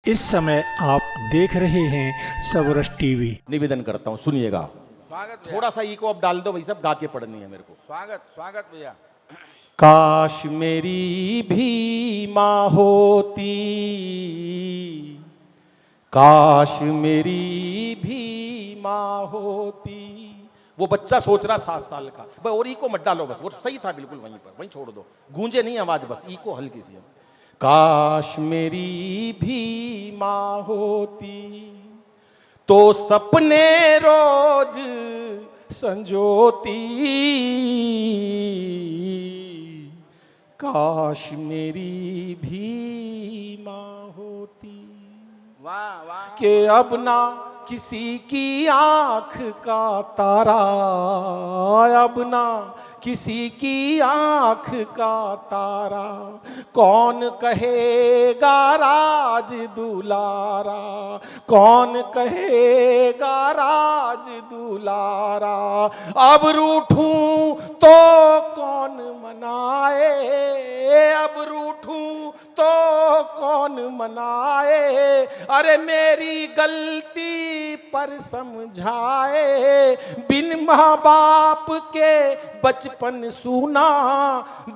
इस समय आप देख रहे हैं सबरस टीवी। निवेदन करता हूँ, सुनिएगा। स्वागत भैया। थोड़ा सा इको अब डाल दो भाई साहब, गा के पढ़नी है मेरे को। स्वागत भैया। काश मेरी भी माँ होती, काश मेरी भी माँ होती। वो बच्चा सोच रहा 7 साल का, भाई और इको मत डालो, बस वो सही था बिल्कुल, वहीं पर वहीं छोड़ दो, गूंजे नहीं आवाज, बस इको हल्की सी है। काश मेरी भी माँ होती तो सपने रोज संजोती, काश मेरी भी माँ होती। वाह वाह। कि अब ना किसी की आंख का तारा, अब ना किसी की आंख का तारा, कौन कहेगा राज दुलारा, कौन कहेगा राज दुलारा। अब रूठूं तो कौन मनाए, अब रूठूं तो कौन मनाए। अरे मेरी गलती पर समझाए, बिन माँ बाप के बचपन सूना,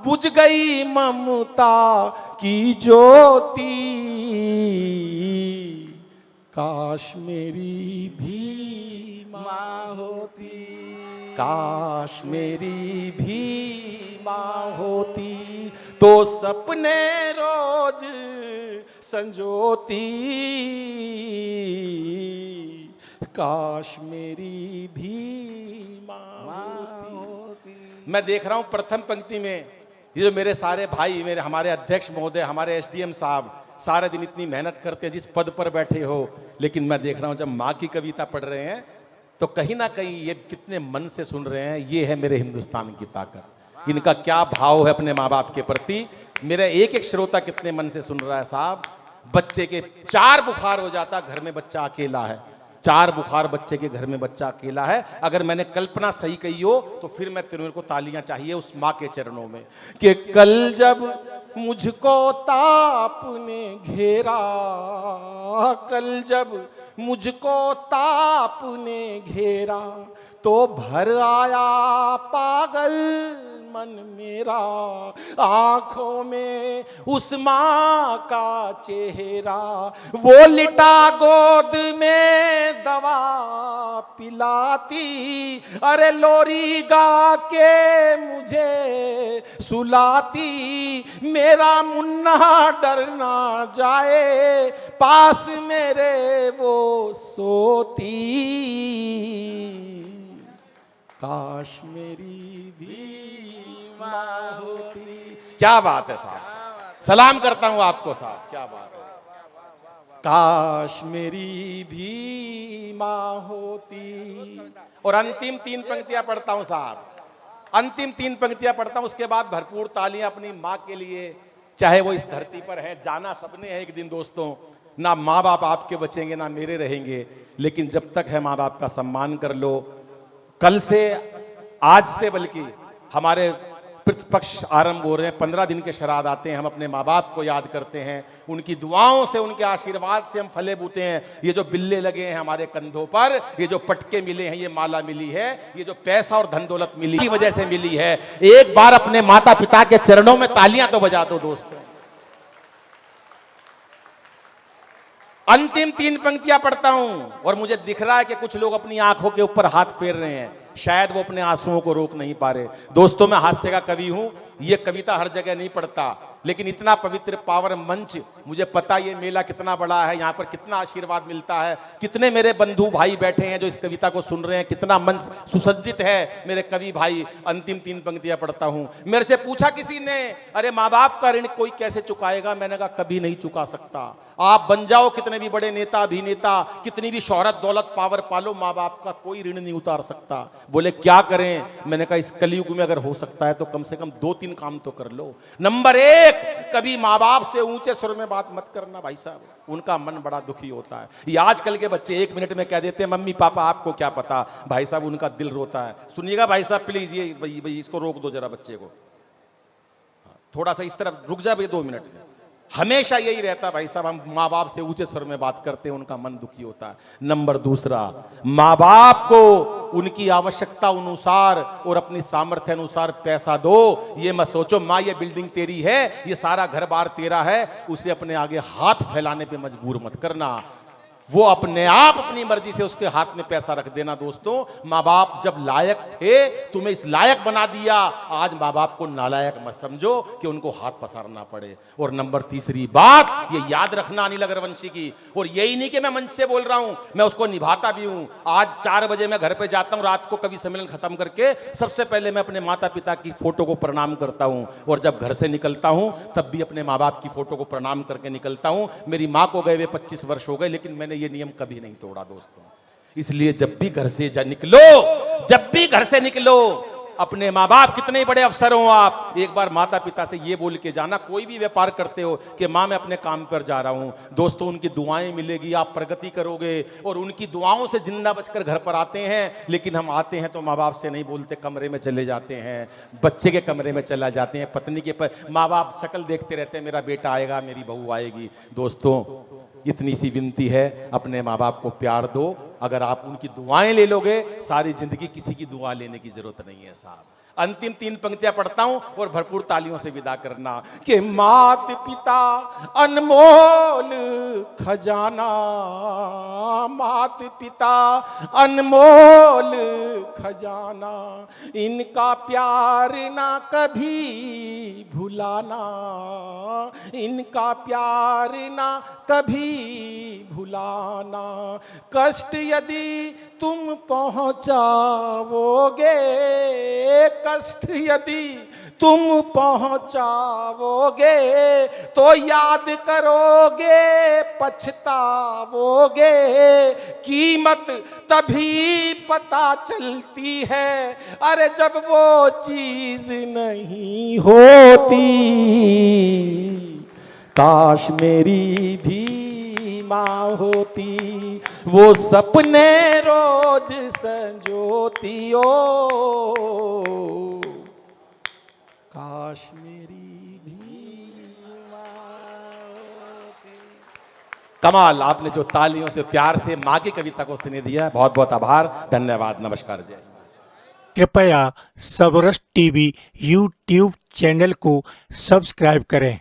बुझ गई ममता की ज्योति। काश मेरी भी माँ होती, काश मेरी भी माँ होती तो सपने रोज संजोती, काश मेरी भी माँ होती। मैं देख रहा हूं प्रथम पंक्ति में ये जो मेरे सारे भाई, मेरे हमारे अध्यक्ष महोदय, हमारे एसडीएम साहब सारे दिन इतनी मेहनत करते हैं जिस पद पर बैठे हो, लेकिन मैं देख रहा हूं जब माँ की कविता पढ़ रहे हैं तो कहीं ना कहीं ये कितने मन से सुन रहे हैं। ये है मेरे हिंदुस्तान की ताकत, इनका क्या भाव है अपने माँ बाप के प्रति। मेरा एक एक श्रोता कितने मन से सुन रहा है साहब। बच्चे के 4 बुखार हो जाता, घर में बच्चा अकेला है, 4 बुखार बच्चे के घर में बच्चा अकेला है। अगर मैंने कल्पना सही कही हो तो फिर मैं तेरे को तालियां चाहिए उस माँ के चरणों में। कि कल जब मुझको ताप ने घेरा, कल जब मुझको ताप ने घेरा, तो भर आया पागल मन मेरा, आंखों में उस माँ का चेहरा, वो लिटा गोद में दवा पिलाती, अरे लोरी गा के मुझे सुलाती, मेरा मुन्ना डर ना जाए, पास मेरे वो सोती। काश मेरी भी माँ होती। क्या बात है साहब, सलाम करता हूं आपको साहब, क्या बात है। काश मेरी भी माँ होती। और अंतिम 3 पंक्तियां पढ़ता हूं साहब, अंतिम 3 पंक्तियां पढ़ता हूं, उसके बाद भरपूर तालियां अपनी माँ के लिए। चाहे वो इस धरती पर है, जाना सबने है एक दिन दोस्तों, ना माँ बाप आपके बचेंगे ना मेरे रहेंगे, लेकिन जब तक है माँ बाप का सम्मान कर लो। कल से, आज से बल्कि हमारे प्रतिपक्ष आरंभ हो रहे हैं, 15 दिन के श्राद्ध आते हैं, हम अपने माँ बाप को याद करते हैं, उनकी दुआओं से, उनके आशीर्वाद से हम फले बूते हैं। ये जो बिल्ले लगे हैं हमारे कंधों पर, ये जो पटके मिले हैं, ये माला मिली है, ये जो पैसा और धन दौलत मिली की वजह से मिली है। एक बार अपने माता पिता के चरणों में तालियां तो बजा दो दोस्तों। अंतिम 3 पंक्तियां पढ़ता हूं और मुझे दिख रहा है कि कुछ लोग अपनी आंखों के ऊपर हाथ फेर रहे हैं, शायद वो अपने आंसुओं को रोक नहीं पा रहे। दोस्तों मैं हास्य का कवि हूं, ये कविता हर जगह नहीं पढ़ता, लेकिन इतना पवित्र पावन मंच, मुझे पता ये मेला कितना बड़ा है, यहाँ पर कितना आशीर्वाद मिलता है, कितने मेरे बंधु भाई बैठे हैं जो इस कविता को सुन रहे हैं, कितना मंच सुसज्जित है मेरे कवि भाई। अंतिम 3 पंक्तियां पढ़ता हूं। मेरे से पूछा किसी ने, अरे माँ बाप का ऋण कोई कैसे चुकाएगा? मैंने कहा कभी नहीं चुका सकता। आप बन जाओ कितने भी बड़े नेता अभिनेता, कितनी भी शोहरत दौलत पावर पालो, माँ बाप का कोई ऋण नहीं उतार सकता। बोले क्या करें? मैंने कहा इस कलयुग में अगर हो सकता है तो कम से कम 2-3 काम तो कर लो। नंबर 1, कभी माँ बाप से ऊंचे सुर में बात मत करना भाई साहब, उनका मन बड़ा दुखी होता है। ये आजकल के बच्चे 1 मिनट में कह देते हैं मम्मी पापा आपको क्या पता, भाई साहब उनका दिल रोता है। सुनिएगा भाई साहब प्लीज, ये भाई इसको रोक दो जरा बच्चे को, थोड़ा सा इस तरफ रुक जा भाई 2 मिनट में। हमेशा यही रहता है भाई साहब, हम माँ बाप से ऊंचे स्वर में बात करते हैं, उनका मन दुखी होता है। नंबर दूसरा, माँ बाप को उनकी आवश्यकता अनुसार और अपनी सामर्थ्य अनुसार पैसा दो। ये मत सोचो माँ ये बिल्डिंग तेरी है, ये सारा घर बार तेरा है, उसे अपने आगे हाथ फैलाने पे मजबूर मत करना। वो अपने आप अपनी मर्जी से उसके हाथ में पैसा रख देना। दोस्तों, माँ बाप जब लायक थे तुम्हें इस लायक बना दिया, आज माँ बाप को नालायक मत समझो कि उनको हाथ पसारना पड़े। और नंबर तीसरी बात ये याद रखना अनिल अग्रवंशी की, और यही नहीं कि मैं मंच से बोल रहा हूं, मैं उसको निभाता भी हूं। आज 4 बजे मैं घर पे जाता हूं, रात को कवि सम्मेलन खत्म करके सबसे पहले मैं अपने माता पिता की फोटो को प्रणाम करता हूं, और जब घर से निकलता हूं तब भी अपने माँ बाप की फोटो को प्रणाम करके निकलता हूं। मेरी माँ को गए हुए 25 वर्ष हो गए, लेकिन मैंने ये नियम कभी नहीं तोड़ा दोस्तों। इसलिए जब भी घर से निकलो, जब भी घर से निकलो, अपने माँ बाप कितने ही बड़े अफसर हो आप, एक बार माता पिता से ये बोल के जाना, कोई भी व्यापार करते हो, कि माँ मैं अपने काम पर जा रहा हूं। दोस्तों, उनकी दुआएं मिलेगी, आप प्रगति करोगे, और उनकी दुआओं से जिंदा बचकर घर पर आते हैं। लेकिन हम आते हैं तो माँ बाप से नहीं बोलते, कमरे में चले जाते हैं, बच्चे के कमरे में चला जाते हैं, पत्नी के माँ बाप शक्ल देखते रहते हैं, मेरा बेटा आएगा, मेरी बहू आएगी। दोस्तों, इतनी सी विनती है, अपने माँ बाप को प्यार दो। अगर आप उनकी दुआएं ले लोगे, सारी जिंदगी किसी की दुआ लेने की जरूरत नहीं है साहब। अंतिम 3 पंक्तियां पढ़ता हूं और भरपूर तालियों से विदा करना कि मात पिता अनमोल खजाना, मात पिता अनमोल खजाना, इनका प्यार ना कभी भुलाना, इनका प्यार ना कभी भुलाना। कष्ट यदि तुम पहुंचाओगे, कष्ट यदि तुम पहुंचाओगे, तो याद करोगे पछताओगे। कीमत तभी पता चलती है, अरे जब वो चीज नहीं होती। काश मेरी भी माँ होती, वो सपने रोज संजोती ओ। काश मेरी भी माँ होती। कमाल, आपने जो तालियों से प्यार से माँ की कविता को सुने दिया, बहुत बहुत आभार, धन्यवाद, नमस्कार, जय। कृपया सबरस टीवी यूट्यूब चैनल को सब्सक्राइब करें।